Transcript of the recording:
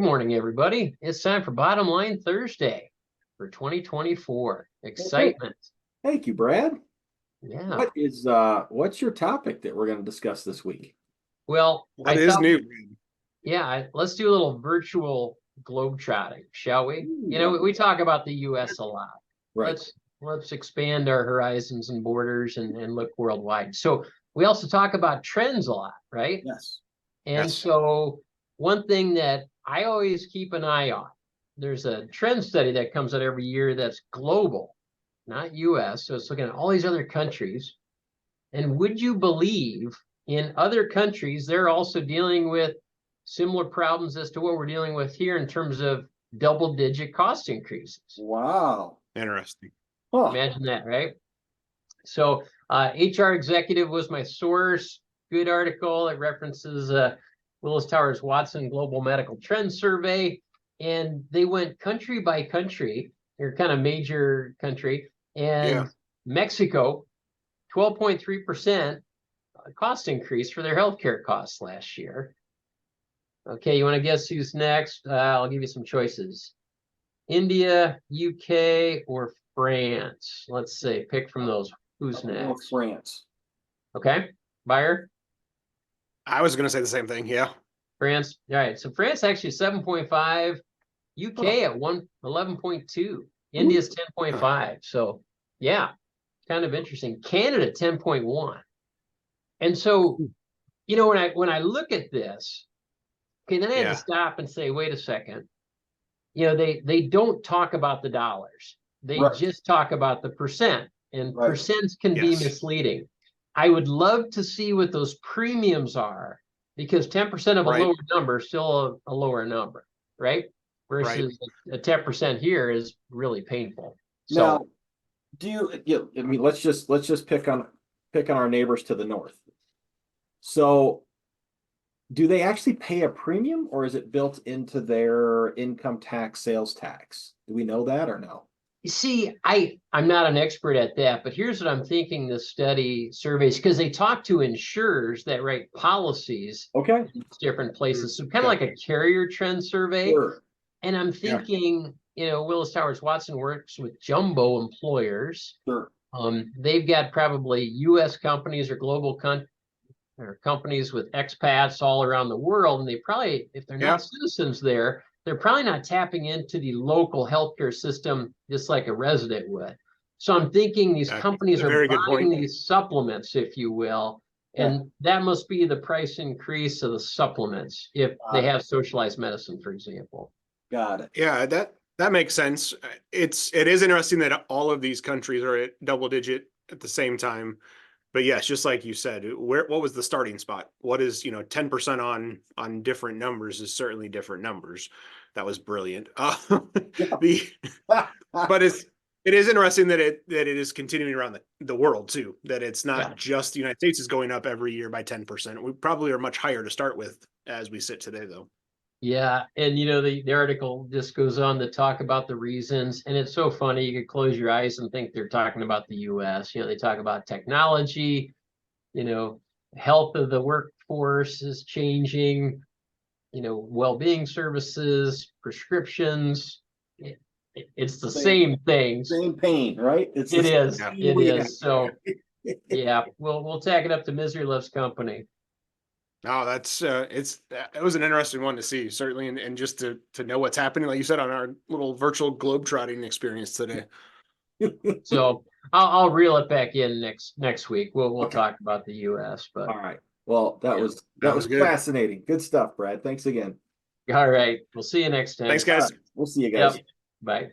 Good morning, everybody. It's time for Bottom Line Thursday for 2024. Excitement. Thank you, Brad. Yeah. What's your topic that we're going to discuss this week? Well, What is new? let's do a little virtual globetrotting, shall we? We talk about the U.S. a lot. Right. Let's expand our horizons and borders and look worldwide. So we also talk about trends a lot, right? Yes. And so one thing that I always keep an eye on, there's a trend study that comes out every year that's global, not US. So it's looking at all these other countries. And would you believe in other countries, they're also dealing with similar problems as to what we're dealing with here in terms of double-digit cost increases? Wow. Interesting. Huh. Imagine that, right? So HR Executive was my source. Good article. It references Willis Towers Watson Global Medical Trends Survey. And they went country by country, or kind of major country. And Mexico, 12.3% cost increase for their healthcare costs last year. Okay, you want to guess who's next? I'll give you some choices. India, UK, or France? Let's see. Pick from those. Who's next? France. Okay. Buyer? I was going to say the same thing. Yeah. France. All right. So France actually 7.5. UK at 11.2. India's 10.5. So yeah, kind of interesting. Canada 10.1. And so, when I look at this, okay, then I had to stop and say, wait a second. They don't talk about the dollars. They just talk about the percent, and percents can be misleading. I would love to see what those premiums are, because 10% of a lower number is still a lower number, right? Versus a 10% here is really painful. So now, let's just pick on our neighbors to the north. So do they actually pay a premium, or is it built into their income tax, sales tax? Do we know that or no? You see, I'm not an expert at that, but here's what I'm thinking the study surveys, because they talk to insurers that write policies in different places. So kind of like a carrier trend survey. Sure. And I'm thinking, Willis Towers Watson works with jumbo employers. Sure. They've got probably U.S. companies or global companies with expats all around the world. And they probably, if they're not citizens there, they're probably not tapping into the local healthcare system just like a resident would. So I'm thinking these companies are buying these supplements, if you will, and that must be the price increase of the supplements if they have socialized medicine, for example. Got it. Yeah, that makes sense. It is interesting that all of these countries are at double digit at the same time. But yes, just like you said, what was the starting spot? What is 10% on different numbers is certainly different numbers. That was brilliant. But it is interesting that it is continuing around the world too. That it's not just the United States is going up every year by 10%. We probably are much higher to start with as we sit today, though. Yeah, and the article just goes on to talk about the reasons, and it's so funny. You could close your eyes and think they're talking about the U.S. They talk about technology, health of the workforce is changing, well-being services, prescriptions. It's the same things. Same pain, right? It is. So yeah, we'll tack it up to Misery Loves Company. No, that's it was an interesting one to see, certainly, and just to know what's happening, like you said, on our little virtual globetrotting experience today. So I'll reel it back in next week. We'll talk about the U.S. But all right. Well, that was good. Fascinating. Good stuff, Brad. Thanks again. All right. We'll see you next time. Thanks, guys. We'll see you guys. Bye.